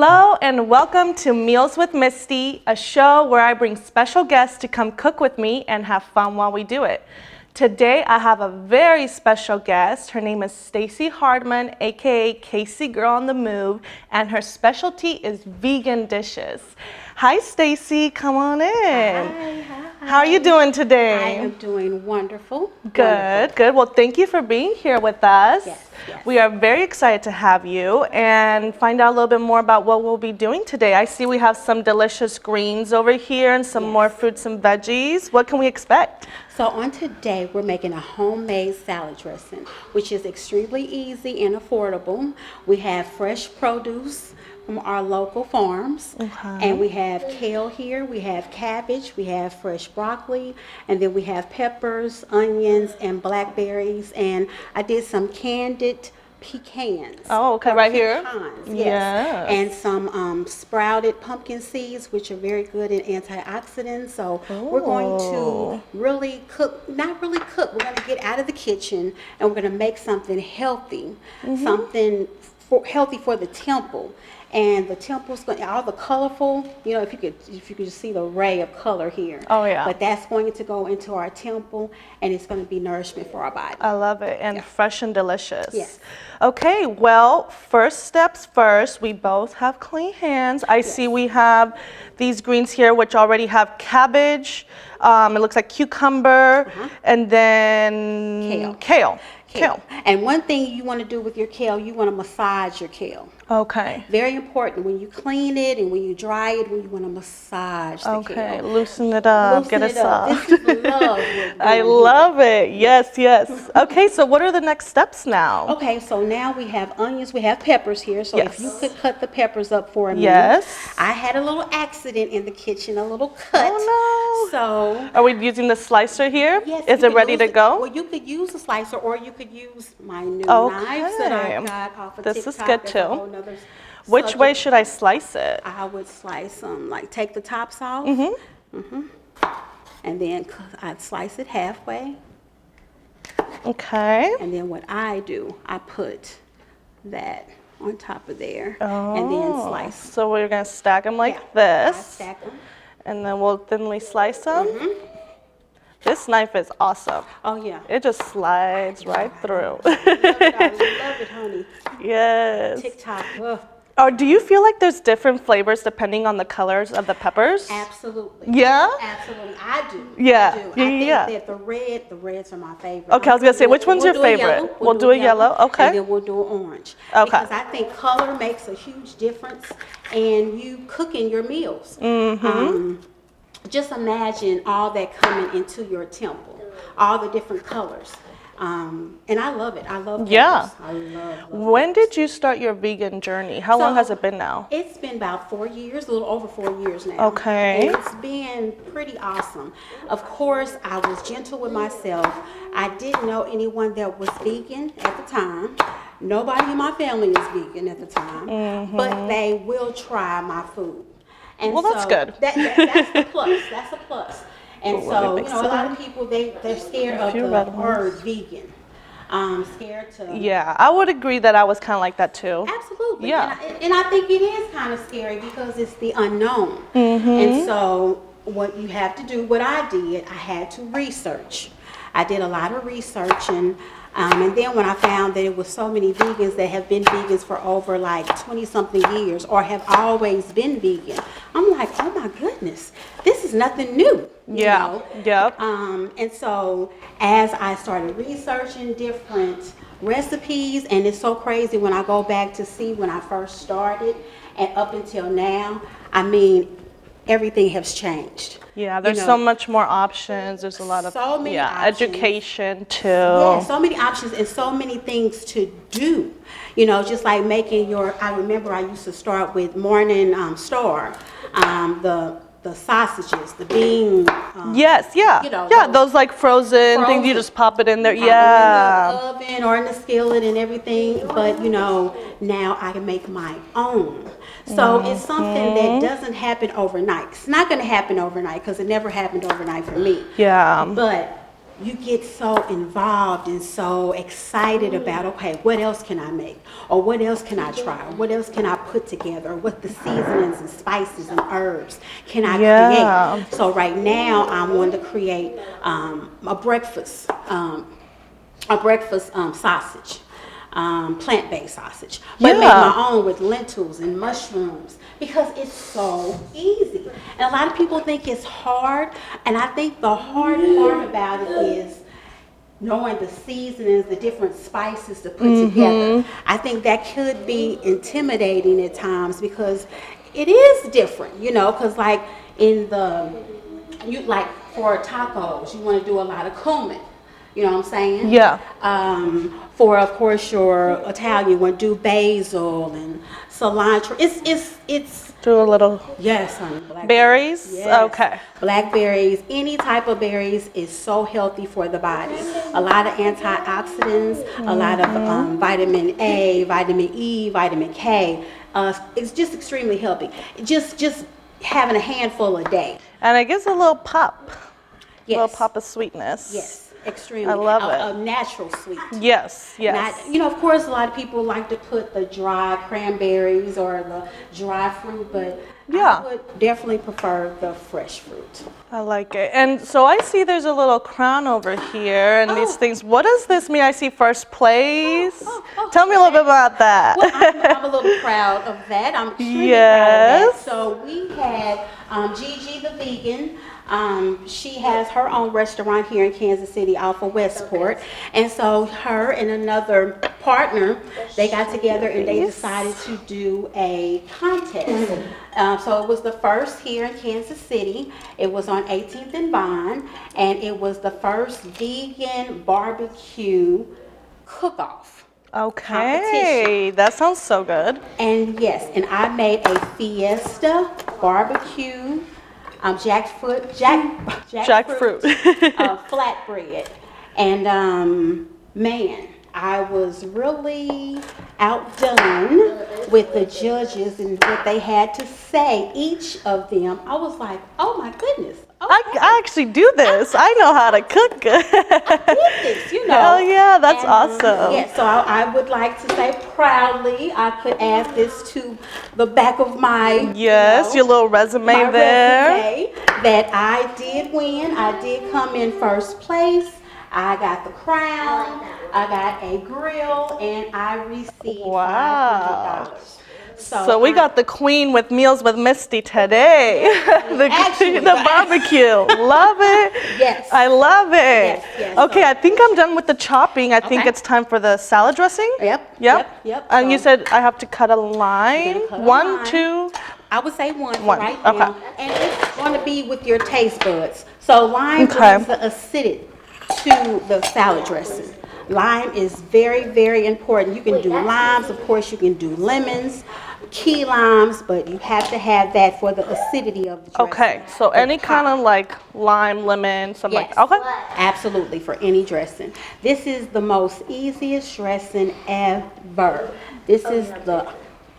Hello and welcome to Meals with Misty, a show where I bring special guests to come cook with me and have fun while we do it. Today I have a very special guest. Her name is Stacy Hardman, aka Casey Girl on the Move, and her specialty is vegan dishes. Hi Stacy, come on in. Hi. How are you doing today? I am doing wonderful. Good. Well, thank you for being here with us. Yes. We are very excited to have you and find out a little bit more about what we'll be doing today. I see we have some delicious greens over here and some more fruits and veggies. What can we expect? So on today, we're making a homemade salad dressing, which is extremely easy and affordable. We have fresh produce from our local farms. And we have kale here, we have cabbage, we have fresh broccoli, and then we have peppers, onions, and blackberries. And I did some candied pecans. Oh, okay, right here. Yes. Yes. And some sprouted pumpkin seeds, which are very good in antioxidants. So we're going to really cook, not really cook, we're going to get out of the kitchen and we're going to make something healthy, something healthy for the temple. And the temple's going, all the colorful, you know, if you could just see the array of color here. Oh yeah. But that's going to go into our temple, and it's going to be nourishment for our body. I love it, and fresh and delicious. Yes. Okay, well, first steps first, we both have clean hands. I see we have these greens here, which already have cabbage. It looks like cucumber, and then kale. And one thing you want to do with your kale, you want to massage your kale. Okay. Very important. When you clean it and when you dry it, you want to massage the kale. Okay, loosen it up, get it soft. This is love. I love it. Yes. Okay, so what are the next steps now? Okay, so now we have onions, we have peppers here. So if you could cut the peppers up for me. Yes. I had a little accident in the kitchen, a little cut. Oh no. So are we using the slicer here? yes, Is it ready to go? Well, you could use a slicer or you could use my new knives that I got off of This TikTok. is good too. Which way should I slice it? I would slice them, like take the tops off. And then I'd slice it halfway. Okay. And then what I do, I put that on top of there and then slice. So we're going to stack them like this. I stack them. And then we'll thinly slice them. This knife is awesome. Oh, yeah. It just slides right through. I love it, honey. Yes. TikTok. Ugh. Or do you feel like there's different flavors depending on the colors of the peppers? Absolutely. Yeah? Absolutely. I do. Yeah. I think that the reds are my favorite. Okay, I was going to say, which one's your favorite? We'll do a yellow. Okay. And then we'll do an orange. Okay. Because I think color makes a huge difference in you cooking your meals. Just imagine all that coming into your temple, all the different colors. And I love it. I love peppers. Yeah. I love When did you start your vegan journey? How long has it been now? It's been about 4 years, a little over 4 years now. Okay. And it's been pretty awesome. Of course, I was gentle with myself. I didn't know anyone that was vegan at the time. Nobody in my family is vegan at the time, but they will try my food. And well, that's good. That's the plus. That's a plus. And so, you know, a lot of people, they're scared of the word vegan. Scared to... Yeah, I would agree that I was kind of like that too. Absolutely. Yeah. And I think it is kind of scary because it's the unknown. And so what you have to do, what I did, I had to research. I did a lot of research and then when I found that it was so many vegans that have been vegans for over like 20-something years or have always been vegan, I'm like, oh my goodness, this is nothing new. You know? Yep. And so as I started researching different recipes, and it's so crazy when I go back to see when I first started and up until now, I mean, everything has changed. Yeah, there's so much more options. There's a lot of options. Education too. Yeah, so many options and so many things to do. You know, just like making I remember I used to start with Morning Star, the sausages, the bean. Yes, yeah. You know, those like frozen things, you just pop it in there. In the oven or in the skillet and everything. But, you know, now I can make my own. So it's something that doesn't happen overnight. It's not going to happen overnight because it never happened overnight for me. Yeah. But you get so involved and so excited about, okay, what else can I make? Or what else can I try? Or what else can I put together? What the seasonings and spices and herbs can I create? So right now I want to create a breakfast sausage. Plant-based sausage, but make my own with lentils and mushrooms because it's so easy. And a lot of people think it's hard, and I think the hard part about it is knowing the seasonings, the different spices to put together. I think that could be intimidating at times because it is different, you know, because like like for tacos, you want to do a lot of cumin. You know what I'm saying? Yeah. For of course your Italian, you want to do basil and cilantro. It's do a little. Yes, honey. Berries. Yes. Okay. Blackberries, any type of berries is so healthy for the body. A lot of antioxidants, a lot of vitamin A, vitamin E, vitamin K. It's just extremely healthy. Just having a handful a day. And it gives a little pop. Yes. A little pop of sweetness. Yes. Extremely. I love it. A natural sweet. Yes, yes. Not, you know, of course, a lot of people like to put the dry cranberries or the dry fruit, but I would definitely prefer the fresh fruit. I like it. And so I see there's a little crown over here and these things. What does this mean? I see first place. Tell me a little bit about that. Well, I'm a little proud of that. I'm extremely proud of that. So we had Gigi the vegan. She has her own restaurant here in Kansas City off of Westport. And so her and another partner, they got together and they decided to do a contest. So it was the first here in Kansas City. It was on 18th and Vine, and it was the first vegan barbecue cook-off. Okay, that sounds so good. And yes, and I made a fiesta barbecue jackfruit flatbread, and man, I was really outdone with the judges and what they had to say. Each of them, I was like, oh my goodness. Okay. I actually do this. I know how to cook. I did this, you know. Hell yeah, that's awesome. Yeah, so I would like to say proudly, I could add this to the back of my your little resume there. Resume, that I did win. I did come in first place. I got the crown. I got a grill, and I received $500. So we got the queen with Meals with Misty today. the barbecue. Love it. Yes. I love it. Yes. Okay, I think I'm done with the chopping. I think it's time for the salad dressing. Yep. And you said I have to cut a line. One, two. I would say one. Right okay. now. And it's going to be with your taste buds. So lime brings the acidity to the salad dressing. Lime is very, very important. You can do limes, of course, you can do lemons, key limes, but you have to have that for the acidity of the dressing. Okay, so any kind of like lime, lemon, something like that. Okay. Absolutely, for any dressing. This is the most easiest dressing ever. This is the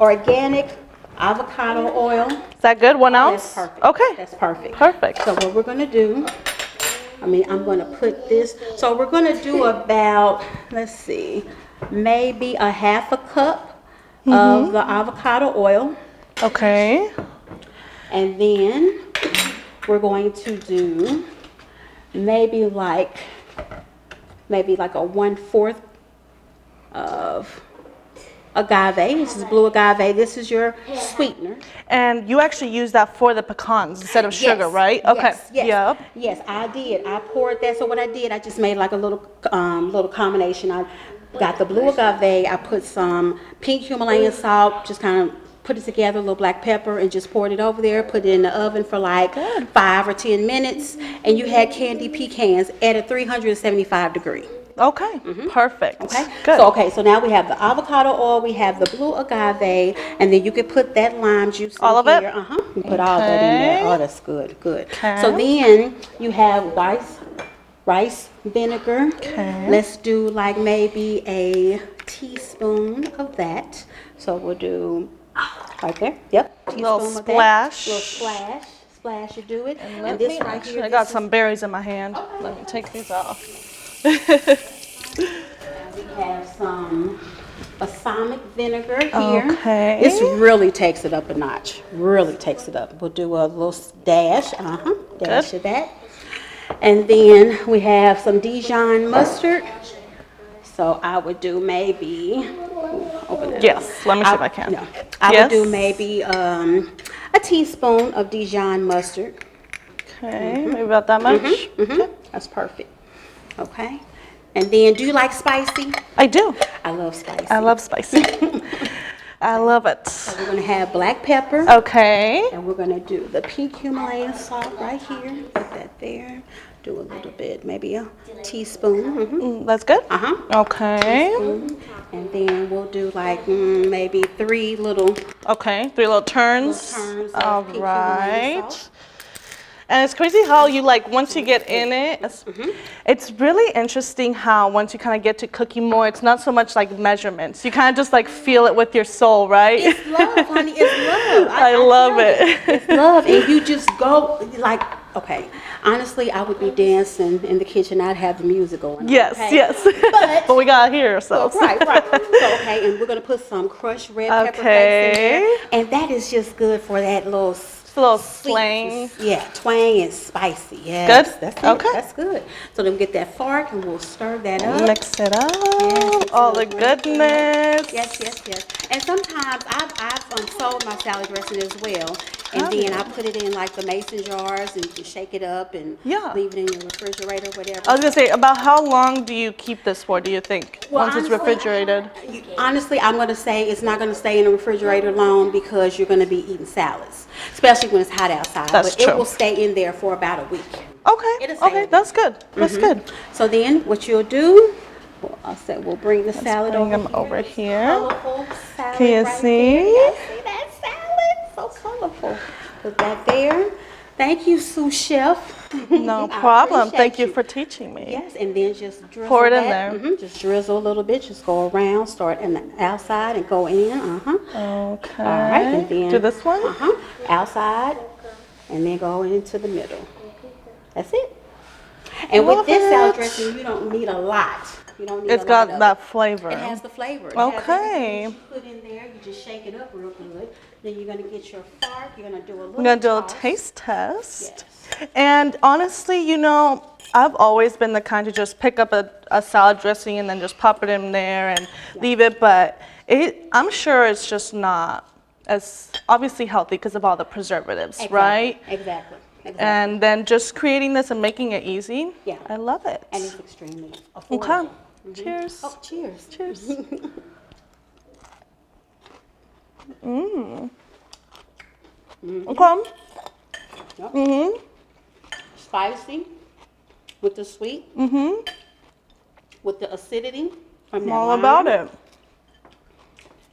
organic avocado oil. Is that good? 1 ounce? That's perfect. Okay. That's perfect. Perfect. So what we're going to do, I'm going to put this, so we're going to do about, let's see, maybe a half a cup of the avocado oil. Okay. And then we're going to do maybe like a 1/4 of agave. This is blue agave. This is your sweetener. And you actually use that for the pecans instead of sugar, right? Okay. Yes, I did. I poured that. So what I did, I just made like a little combination. I got the blue agave. I put some pink Himalayan salt, just kind of put it together, a little black pepper, and just poured it over there. Put it in the oven for like 5 or 10 minutes. And you had candied pecans at a 375 degree. Okay, perfect. Okay, good. So now we have the avocado oil, we have the blue agave, and then you can put that lime juice in all of here. it? You put all that in there. Oh, that's good. Okay. So then you have rice vinegar. Okay. Let's do like maybe a teaspoon of that. So we'll do right there. Yep. Teaspoon Little of splash. That. Little splash. splash to do it. And And this right here, I got this some berries in my hand. Okay. Let me take these off. We have some balsamic vinegar here. Okay. This really takes it up a notch. Really takes it up. We'll do a little dash. Dash Good. of that. And then we have some Dijon mustard. So I would do maybe. Open it. Yes. Let me see if I can. No, I Yes. would do maybe a teaspoon of Dijon mustard. Okay. Maybe about that much. That's perfect. Okay. And then, do you like spicy? I do. I love spicy. I love spicy. I love it. So we're gonna have black pepper. Okay. And we're gonna do the pink Himalayan salt right here. Put that there. Do a little bit, maybe a teaspoon. That's good. Okay. And then we'll do like maybe 3 little Okay. 3 little turns. turns of All pink Himalayan right. salt. And it's crazy how you like once you get in it, it's really interesting how once you kind of get to cooking more, it's not so much like measurements. You kind of just like feel it with your soul, right? It's love, honey. It's love. I love tell you, it. It's love, and you just go like, okay. Honestly, I would be dancing in the kitchen. I'd have the music going. Yes, okay? yes. But we gotta hear ourselves. right. So okay, and we're gonna put some crushed red pepper flakes in there, and that is just good for that little. It's a little Sweet, slang. yeah, twang and spicy. Yes, Good? That's it. Okay. That's good. So then we get that fork and we'll stir that up. Mix it up. Yes, All the it's a little goodness. Yes. And sometimes I've sold my salad dressing as well, and then I put it in like the mason jars and you shake it up and Yeah. leave it in your refrigerator, whatever. I was gonna say, about how long do you keep this for, do you think? Well, once it's honestly, refrigerated? Honestly, I'm going to say it's not going to stay in the refrigerator long because you're going to be eating salads, especially when it's hot outside. That's but true. It will stay in there for about a week. Okay. It'll stay Okay, in. that's good. That's good. So then what you'll do, we'll bring the salad bring over them here. over here. Colorful salad Can you right see? there. Yes, see that salad? So colorful. Put that there. Thank you, sous chef. No I problem. appreciate Thank you for teaching me. Yes, and then just drizzle Pour it in that. there. Just drizzle a little bit. Just go around. Start in the outside and go in. Okay. All right, and then Do this one? outside, and then go into the middle. That's it. And Love with this salad it. dressing, you don't need a lot. You don't need It's a got lot of that it. flavor. It has the flavor. It Okay. has everything that you put in there. You just shake it up real good. Then you're gonna get your fork. You're gonna do a little. We're gonna do a toss. taste test. Yes. And honestly, you know, I've always been the kind to just pick up a salad dressing and then just pop it in there and leave it, but I'm sure it's just not as obviously healthy because of all the preservatives, right? Exactly. And then just creating this and making it easy. Yeah. I love it. And it's extremely Okay. affordable. Cheers. Oh, cheers. Cheers. Okay. Yep. Spicy with the sweet. With the acidity from I'm that all lime. about it.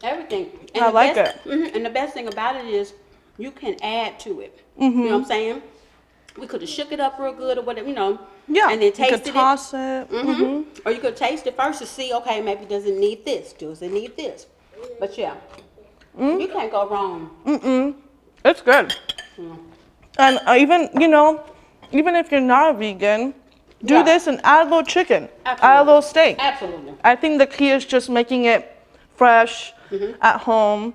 Everything. I the like best, And the best thing about it is you can add to it. You know what I'm saying? We could have shook it up real good or whatever, Yeah. and then you tasted could toss it. Or you could taste it first to see, okay, maybe does it need this? Does it need this? But yeah, you can't go wrong. It's good. And even, even if you're not a vegan, do Yeah. this and add a little chicken, add a Absolutely. little steak. Absolutely. I think the key is just making it fresh at home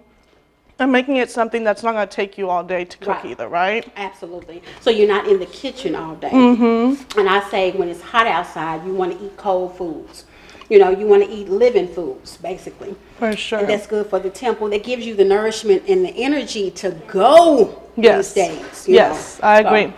and making it something that's not going to take you all day to cook Right. either, right? Absolutely. So you're not in the kitchen all day. And I say when it's hot outside, you want to eat cold foods. You want to eat living foods, basically. For sure. And that's good for the temple. That gives you the nourishment and the energy to go Yes. these days. Yes, I agree.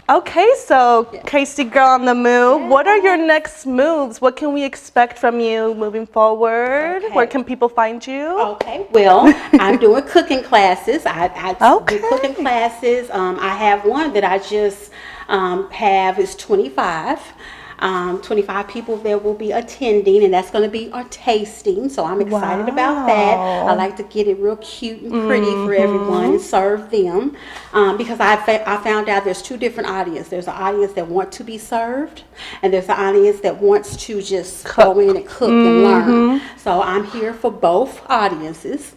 Okay, so Casey girl on the move, what are your next moves? What can we expect from you moving forward? Okay. Where can people find you? Okay, well, I'm doing cooking classes. I Okay. do cooking classes. I have one that I just have is 25. 25 people that will be attending, and that's going to be our tasting. So I'm excited about that. I like to get it real cute and pretty for everyone and serve them because I found out there's 2 different audiences. There's an audience that want to be served, and there's an audience that wants to just go in and cook and learn. So I'm here for both audiences.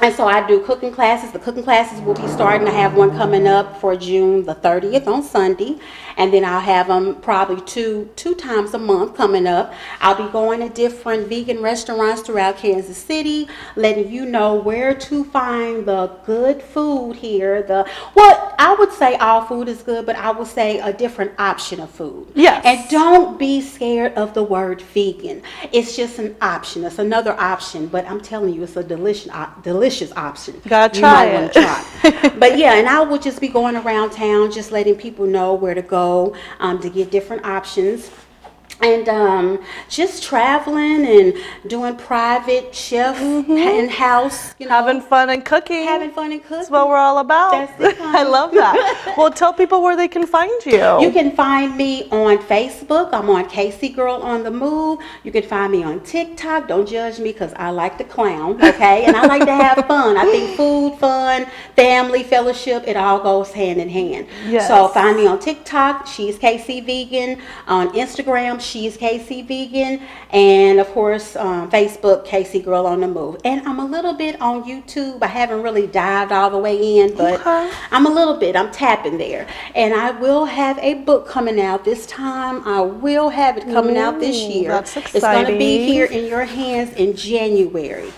And so I do cooking classes. The cooking classes will be starting. I have one coming up for June the 30th on Sunday. And then I'll have them probably two times a month coming up. I'll be going to different vegan restaurants throughout Kansas City, letting you know where to find the good food here. Well, I would say all food is good, but I would say a different option of food. Yes. And don't be scared of the word vegan. It's just an option. It's another option, but I'm telling you, it's a delicious option. Gotta You try might it. want to try. But yeah, and I will just be going around town, just letting people know where to go to get different options. And just traveling and doing private chef and house, Having fun and cooking. having fun and cooking. That's what we're all about. That's it, honey. I love that. Well, tell people where they can find you. You can find me on Facebook. I'm on Casey Girl on the Move. You can find me on TikTok. Don't judge me because I like to clown, okay? And I like to have fun. I think food, fun, family, fellowship, it all goes hand in hand. Yes. So find me on TikTok. She's Casey Vegan. On Instagram, She's Casey Vegan. And of course, Facebook, Casey Girl on the Move. And I'm a little bit on YouTube. I haven't really dived all the way in, but I'm a little bit. I'm tapping there. And I will have a book coming out this time. I will have it coming out this year. That's It's going to be exciting. here in your hands in January.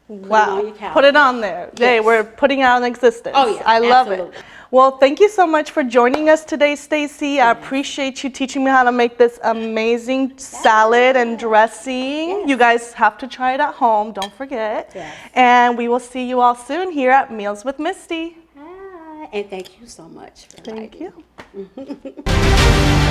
Wow. on your calendar. Put it on there. Hey, Yes. we're putting it out in existence. Oh, yeah, I love it. absolutely. Well, thank you so much for joining us today, Stacy. I appreciate you teaching me how to make this amazing salad and dressing. Yes. You guys have to try it at home, don't forget. Yes. And we will see you all soon here at Meals with Misty. Hi, and thank you so much for Thank inviting me. you.